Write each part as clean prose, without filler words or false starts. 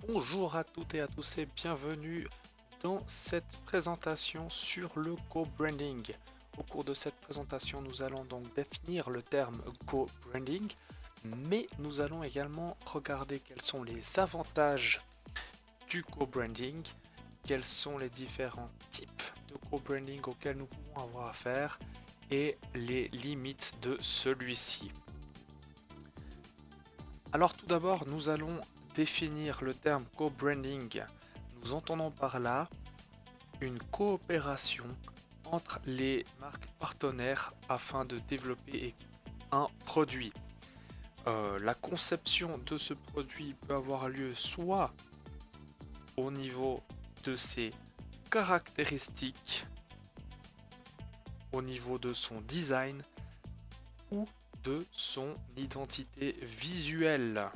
Bonjour à toutes et à tous et bienvenue dans cette présentation sur le co-branding. Au cours de cette présentation, nous allons donc définir le terme co-branding, mais nous allons également regarder quels sont les avantages du co-branding, quels sont les différents types de co-branding auxquels nous pouvons avoir affaire et les limites de celui-ci. Alors tout d'abord, nous allons définir le terme co-branding. Nous entendons par là une coopération entre les marques partenaires afin de développer un produit. La conception de ce produit peut avoir lieu soit au niveau de ses caractéristiques, au niveau de son design ou de son identité visuelle.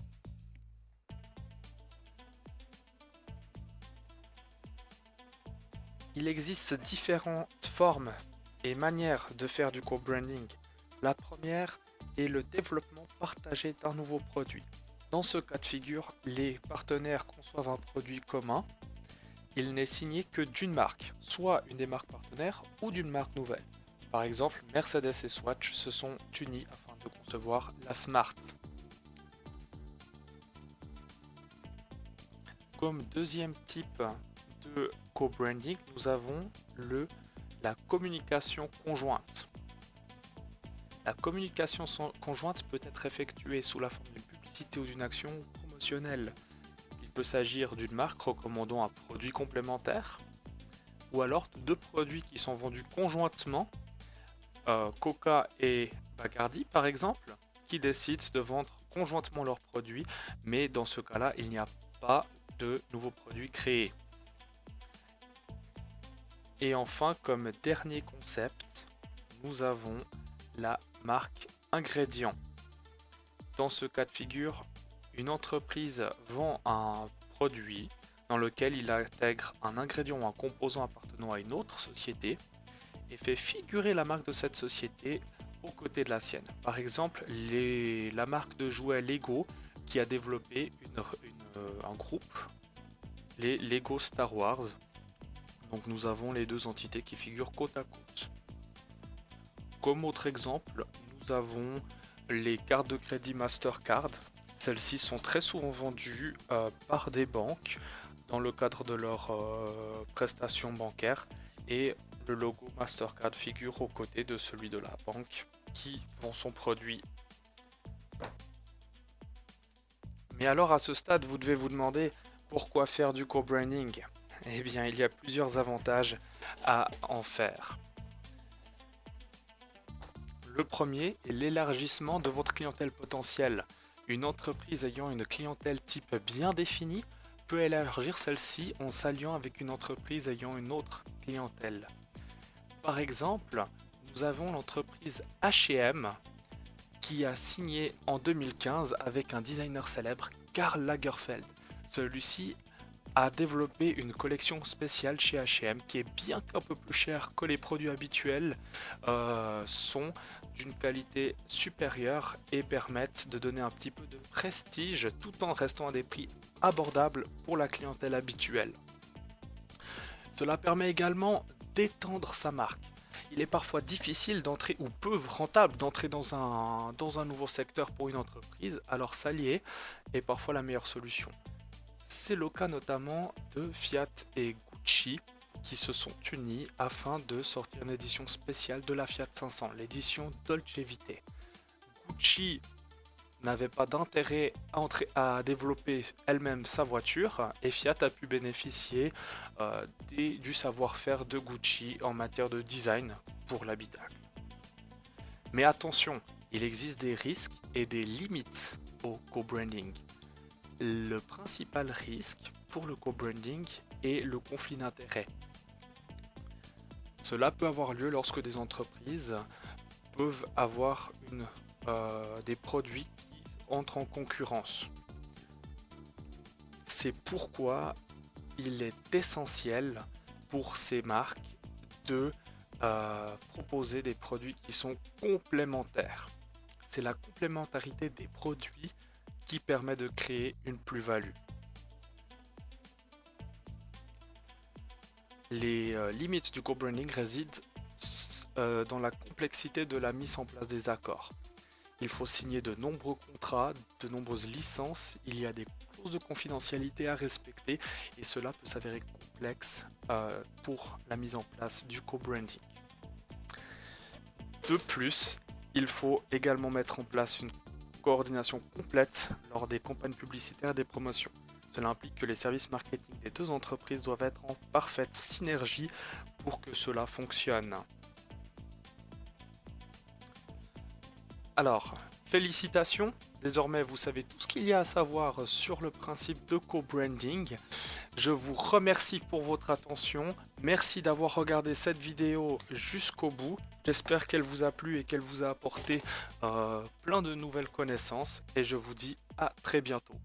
Il existe différentes formes et manières de faire du co-branding. La première est le développement partagé d'un nouveau produit. Dans ce cas de figure, les partenaires conçoivent un produit commun. Il n'est signé que d'une marque, soit une des marques partenaires ou d'une marque nouvelle. Par exemple, Mercedes et Swatch se sont unis afin de concevoir la Smart. Comme deuxième type de co-branding, nous avons la communication conjointe. La communication conjointe peut être effectuée sous la forme d'une publicité ou d'une action promotionnelle. Il peut s'agir d'une marque recommandant un produit complémentaire ou alors de deux produits qui sont vendus conjointement, Coca et Bacardi par exemple, qui décident de vendre conjointement leurs produits, mais dans ce cas-là, il n'y a pas de nouveaux produits créés. Et enfin, comme dernier concept, nous avons la marque ingrédient. Dans ce cas de figure, une entreprise vend un produit dans lequel il intègre un ingrédient ou un composant appartenant à une autre société et fait figurer la marque de cette société aux côtés de la sienne. Par exemple, la marque de jouets Lego qui a développé un groupe, les Lego Star Wars. Donc nous avons les deux entités qui figurent côte à côte. Comme autre exemple, nous avons les cartes de crédit Mastercard. Celles-ci sont très souvent vendues par des banques dans le cadre de leurs prestations bancaires et le logo Mastercard figure aux côtés de celui de la banque qui vend son produit. Mais alors à ce stade, vous devez vous demander pourquoi faire du co-branding? Eh bien, il y a plusieurs avantages à en faire. Le premier est l'élargissement de votre clientèle potentielle. Une entreprise ayant une clientèle type bien définie peut élargir celle-ci en s'alliant avec une entreprise ayant une autre clientèle. Par exemple, nous avons l'entreprise H&M qui a signé en 2015 avec un designer célèbre, Karl Lagerfeld. Celui-ci a développé une collection spéciale chez H&M qui est bien qu'un peu plus chère que les produits habituels, sont d'une qualité supérieure et permettent de donner un petit peu de prestige tout en restant à des prix abordables pour la clientèle habituelle. Cela permet également d'étendre sa marque. Il est parfois difficile d'entrer ou peu rentable d'entrer dans un nouveau secteur pour une entreprise, alors s'allier est parfois la meilleure solution. C'est le cas notamment de Fiat et Gucci qui se sont unis afin de sortir une édition spéciale de la Fiat 500, l'édition Dolce Vita. Gucci n'avait pas d'intérêt à développer elle-même sa voiture et Fiat a pu bénéficier du savoir-faire de Gucci en matière de design pour l'habitacle. Mais attention, il existe des risques et des limites au co-branding. Le principal risque pour le co-branding est le conflit d'intérêts. Cela peut avoir lieu lorsque des entreprises peuvent avoir des produits qui entrent en concurrence. C'est pourquoi il est essentiel pour ces marques de proposer des produits qui sont complémentaires. C'est la complémentarité des produits qui permet de créer une plus-value. Les limites du co-branding résident dans la complexité de la mise en place des accords. Il faut signer de nombreux contrats, de nombreuses licences, il y a des clauses de confidentialité à respecter et cela peut s'avérer complexe pour la mise en place du co-branding. De plus, il faut également mettre en place une coordination complète lors des campagnes publicitaires et des promotions. Cela implique que les services marketing des deux entreprises doivent être en parfaite synergie pour que cela fonctionne. Alors, félicitations, désormais vous savez tout ce qu'il y a à savoir sur le principe de co-branding. Je vous remercie pour votre attention, merci d'avoir regardé cette vidéo jusqu'au bout. J'espère qu'elle vous a plu et qu'elle vous a apporté plein de nouvelles connaissances et je vous dis à très bientôt.